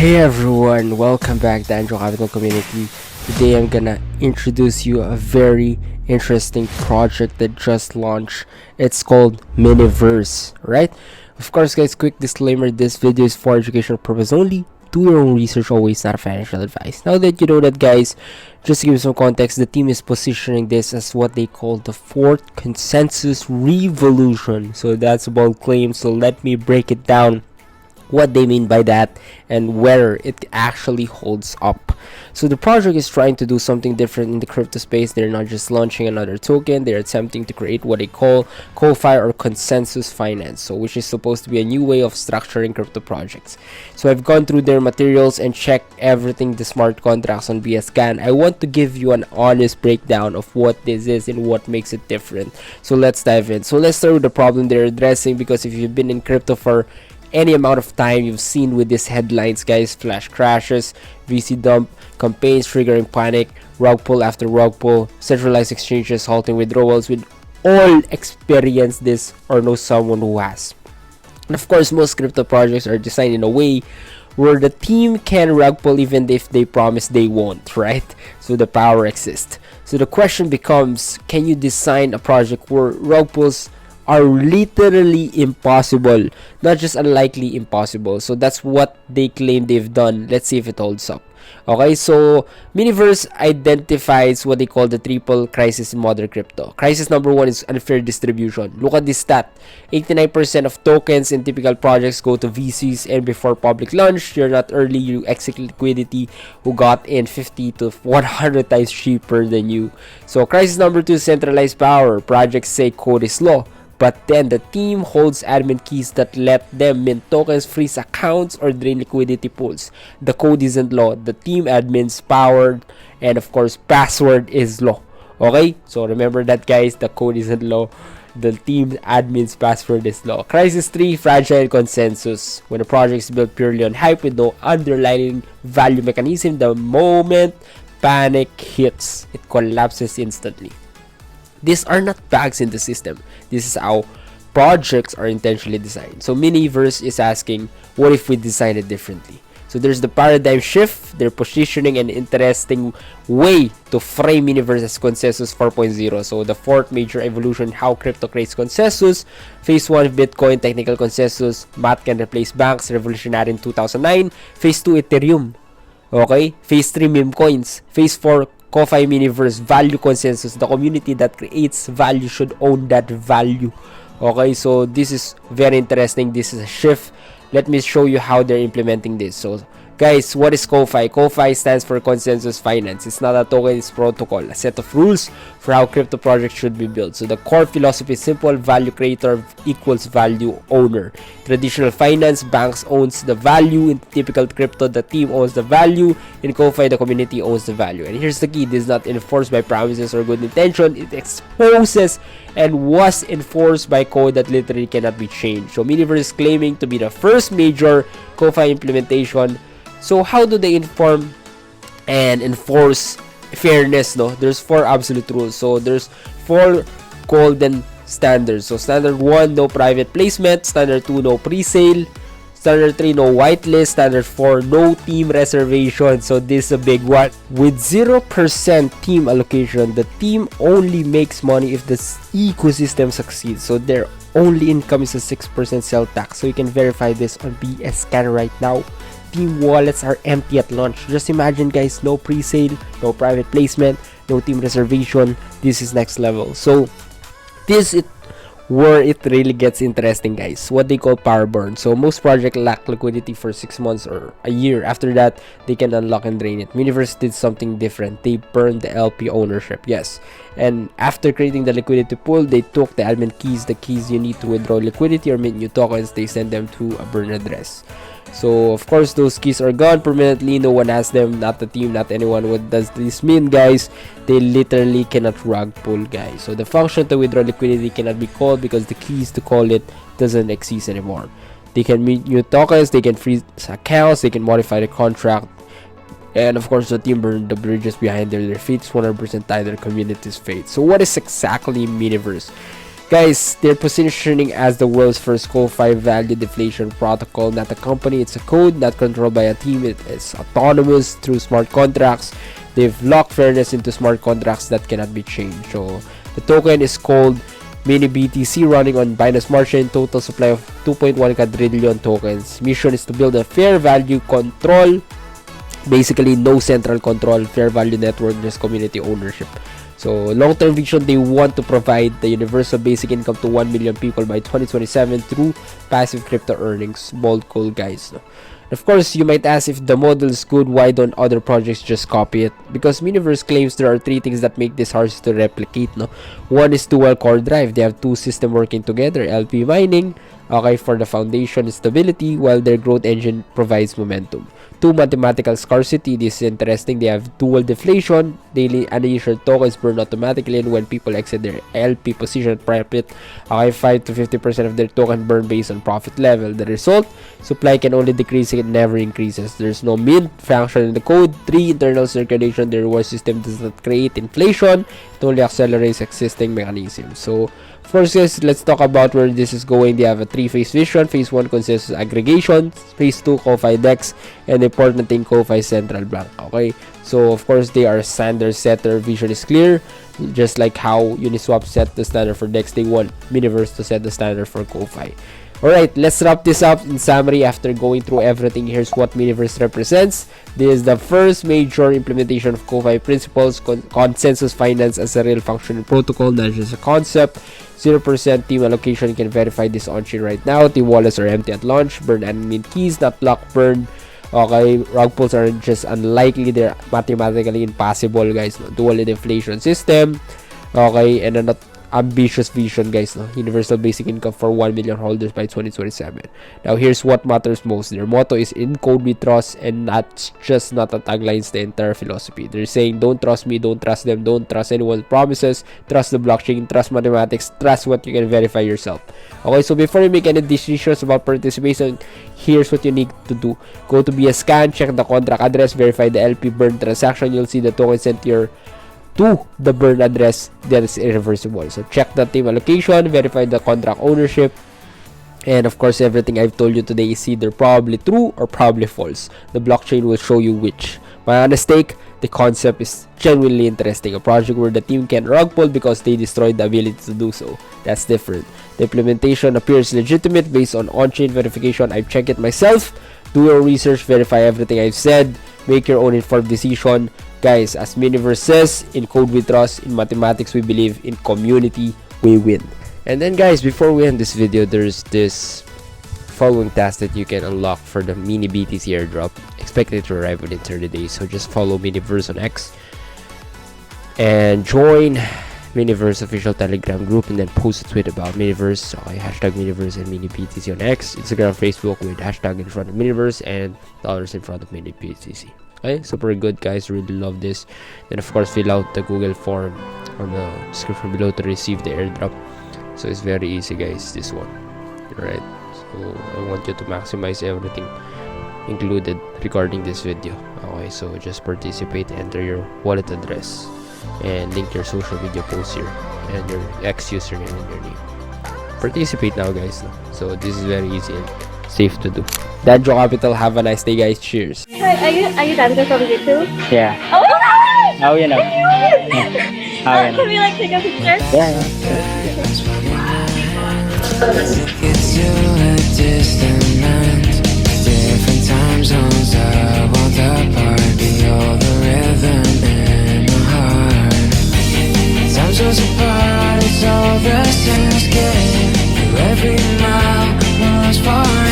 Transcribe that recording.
Hey everyone, welcome back to Angel Capital Community. Today I'm gonna introduce you a very interesting project that just launched. It's called Miniverse, right? Of course guys, quick disclaimer, this video is for educational purpose only. Do your own research, always not financial advice. Now that you know that guys, just to give you some context, the team is positioning this as what they call the fourth consensus revolution. So that's a bold claim, so let me break it down what they mean by that and where it actually holds up. So the project is trying to do something different in the crypto space. They're not just launching another token, they're attempting to create what they call CoFi or consensus finance, so which is supposed to be a new way of structuring crypto projects. So I've gone through their materials and checked everything, the smart contracts on BSCAN. I want to give you an honest breakdown of what this is and what makes it different. So let's dive in. So let's start with the problem they're addressing, because if you've been in crypto for any amount of time, you've seen with these headlines guys, flash crashes, VC dump, campaigns triggering panic, rug pull after rug pull, centralized exchanges halting withdrawals. With all experience this or know someone who has. And of course, most crypto projects are designed in a way where the team can rug pull even if they promise they won't, right? So the power exists. So the question becomes, can you design a project where rug pulls are literally impossible, not just unlikely, impossible? So that's what they claim they've done. Let's see if it holds up. Okay, so Miniverse identifies what they call the triple crisis in modern crypto. Crisis number one is unfair distribution. Look at this stat: 89% of tokens in typical projects go to VCs, and before public launch, you're not early, you exit liquidity who got in 50 to 100 times cheaper than you. So crisis number two is centralized power. Projects say code is law, but then the team holds admin keys that let them mint tokens, freeze accounts, or drain liquidity pools. The code isn't law. The team admin's powered, and of course, password is law. Okay? So remember that guys, the code isn't law. The team admin's password is law. Crisis 3, fragile consensus. When a project is built purely on hype with no underlying value mechanism, the moment panic hits, it collapses instantly. These are not bugs in the system. This is how projects are intentionally designed. So Miniverse is asking, what if we design it differently? So there's the paradigm shift. They're positioning an interesting way to frame Miniverse as consensus 4.0. So the fourth major evolution, how crypto creates consensus. Phase 1, Bitcoin, technical consensus. Math can replace banks, revolutionary in 2009. Phase 2, Ethereum. Okay? Phase 3, meme coins. Phase 4, CoFi Miniverse, value consensus. The community that creates value should own that value. Okay, so this is very interesting. This is a shift. Let me show you how they're implementing this. So guys, what is CoFi? CoFi stands for consensus finance. It's not a token, it's protocol, a set of rules for how crypto projects should be built. So the core philosophy is simple: value creator equals value owner. Traditional finance, banks owns the value. In typical crypto, the team owns the value. In CoFi, the community owns the value. And here's the key: this is not enforced by promises or good intention. It exposes and was enforced by code that literally cannot be changed. So Miniverse is claiming to be the first major CoFi implementation. So how do they inform and enforce fairness? No, there's 4 absolute rules. So there's 4 golden standards. So standard 1, no private placement. Standard 2, no pre-sale. Standard 3, no whitelist. Standard 4, no team reservation. So this is a big one. With 0% team allocation, the team only makes money if the ecosystem succeeds. So their only income is a 6% sell tax. So you can verify this on BSCAN right now. Team wallets are empty at launch. Just imagine guys, no pre-sale, no private placement, no team reservation. This is next level. So this is where it really gets interesting guys, what they call power burn. So most projects lack liquidity for 6 months or a year. After that, they can unlock and drain it. Miniverse did something different. They burned the LP ownership, yes, and after creating the liquidity pool, they took the admin keys, the keys you need to withdraw liquidity or mint new tokens. They send them to a burn address. So of course those keys are gone permanently. No one has them, not the team, not anyone. What does this mean guys? They literally cannot rug pull guys. So the function to withdraw liquidity cannot be called because the keys to call it doesn't exist anymore. They can mint new tokens, they can freeze accounts, they can modify the contract, and of course the team burned the bridges behind their feet. 100% tie their community's fate. So what is exactly Miniverse? Guys, they're positioning as the world's first CoFi value deflation protocol. Not a company, it's a code, not controlled by a team. It is autonomous through smart contracts. They've locked fairness into smart contracts that cannot be changed. So the token is called MiniBTC, running on Binance Smart Chain. Total supply of 2.1 quadrillion tokens. Mission is to build a fair value control. Basically, no central control, fair value network, just community ownership. So, long-term vision, they want to provide the universal basic income to 1 million people by 2027 through passive crypto earnings. Bold goal, guys. No? Of course, you might ask, if the model is good, why don't other projects just copy it? Because Miniverse claims there are 3 things that make this hard to replicate. No? One is dual core drive. They have 2 systems working together. LP mining, okay, for the foundation stability, while their growth engine provides momentum. 2, mathematical scarcity. This is interesting. They have dual deflation. Daily uninsured tokens burn automatically, and when people exit their LP position profit, okay, 5 to 50% of their token burn based on profit level. The result, supply can only decrease, it never increases. There's no mint function in the code. 3, internal circulation. The reward system does not create inflation. It only accelerates existing mechanisms. So, first, guys, let's talk about where this is going. They have a 3-phase vision. Phase 1 consensus aggregation. Phase 2, CoFi DEX. And the important thing, CoFi central bank. Okay, so of course they are standard setter. Vision is clear, just like how Uniswap set the standard for DEX. They want Miniverse to set the standard for CoFi. Alright, let's wrap this up. In summary, after going through everything, here's what Miniverse represents. This is the first major implementation of CoFi principles, consensus finance as a real functioning protocol, not just a concept. 0% team allocation. You can verify this on-chain right now. Team wallets are empty at launch. Burn admin keys, not block burn. Okay, rug pulls are just unlikely. They're mathematically impossible, guys. No? Dual deflation system. Okay, and not ambitious vision, guys. No? Universal basic income for 1 million holders by 2027. Now, here's what matters most. Their motto is in code we trust, and that's just not a tagline, it's the entire philosophy. They're saying, don't trust me, don't trust them, don't trust anyone's promises, trust the blockchain, trust mathematics, trust what you can verify yourself. Okay, so before you make any decisions about participation, here's what you need to do. Go to BScan, check the contract address, verify the LP burn transaction. You'll see the token sent to the burn address that is irreversible. So check the team allocation, verify the contract ownership, and of course everything I've told you today is either probably true or probably false. The blockchain will show you which. My honest take, the concept is genuinely interesting. A project where the team can rug pull because they destroyed the ability to do so. That's different. The implementation appears legitimate based on on-chain verification. I've checked it myself. Do your research, verify everything I've said, make your own informed decision. Guys, as Miniverse says, in code we trust, in mathematics we believe, in community we win. And then, guys, before we end this video, there's this following task that you can unlock for the MiniBTC airdrop. Expect it to arrive within 30 days. So just follow Miniverse on X and join Miniverse official Telegram group, and then post a tweet about Miniverse. Okay, hashtag Miniverse and MiniBTC on X, Instagram, Facebook with hashtag in front of Miniverse and dollars in front of MiniBTC. Okay, super good, guys. Really love this. Then of course fill out the Google form on the description below to receive the airdrop. So it's very easy, guys, this one. Alright, so I want you to maximize everything included regarding this video. Okay, so just participate, enter your wallet address and link your social media posts here and your X username and your name. Participate now, guys. So this is very easy and safe to do. Danjo Capital, have a nice day, guys. Cheers. Hi, are you Danjo from YouTube? Yeah. Oh my gosh! Oh, you know. Oh, you know. Can we like take a picture? Yeah. It's you a distant land, different time zones. I want the party, all the rhythm in my heart. Time zones apart, it's all the same skin. Every mile was far.